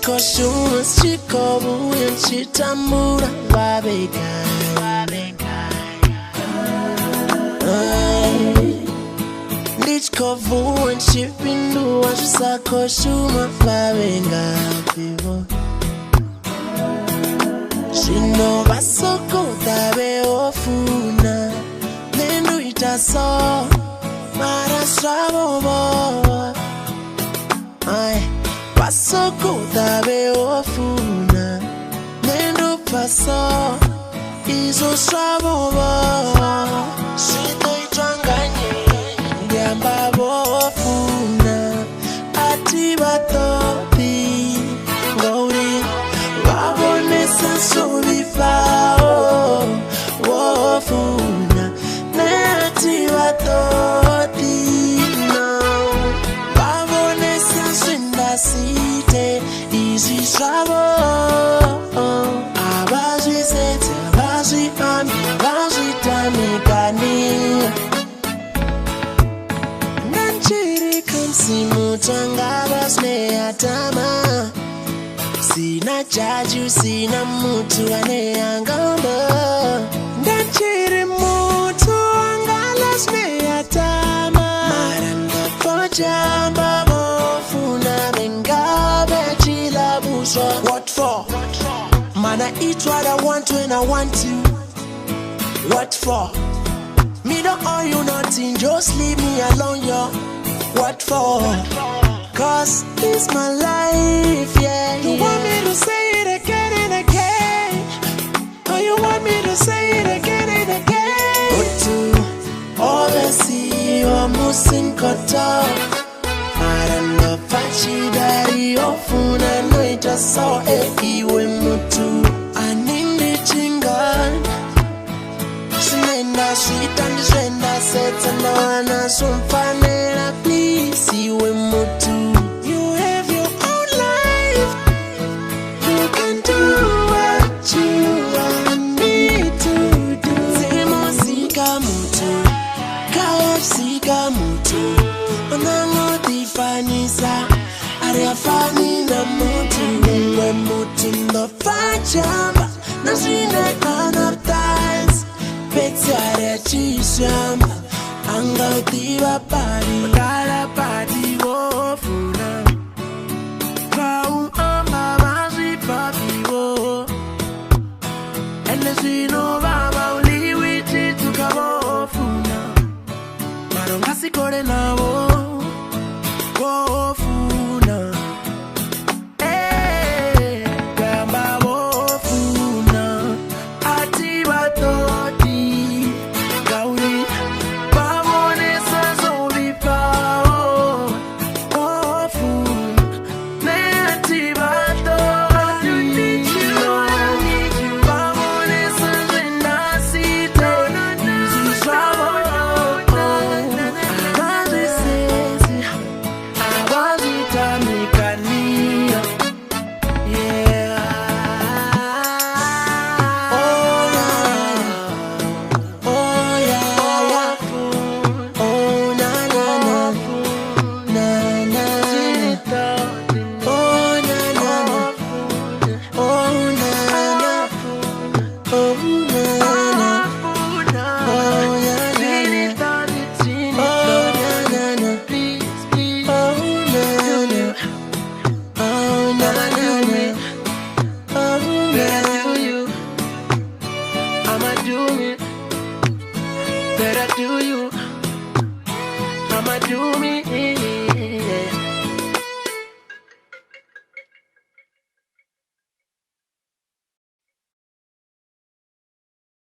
Koshuma chikobu yanchitamura babekai Ndichkovu yanchipindu wanchusa koshuma babengai Shino basoko tabe ofuna Nenu itaso Marasrabo boa Basoko tabe ofuna Nenu paso Izo srabo boa Shito itwanganye Ndiamba bofuna Atibato Ngori Wabonesa solifao Wofuna Netiwa todina Wabonesa swinda site Izi srabo Abazwi sete Abazwi ami Abazwi tamikani Nanchiri kamsimu Tangabasne atama Sina jaju, sina mutu aneangamba Ndanchiri mutu angalas meyatama Maranga pojamba mofuna bengabe chila buswa What for? Man, I eat what I want when I want to What for? Me don't owe you nothing, just leave me alone, yo What for? Cause it's my life, yeah. You want me to say it again and again? Or you want me to say it again and again? Go to all the sea, you're missing koto. Maranda fachi dari ofuna noita so iwe mutu. Anindi chingan. Sinenda shitandi swenda seta na wana sumfanela please iwe mutu. Fani na mutu Mwe mutu no fachamba Na zine enough times Peti are chisamba Anga utiba pari Magala pati wofuna Kau ama mazi papi wo Ene zino baba uliwi chitu kabofuna Marongasi kore na wo Wofuna I'ma do me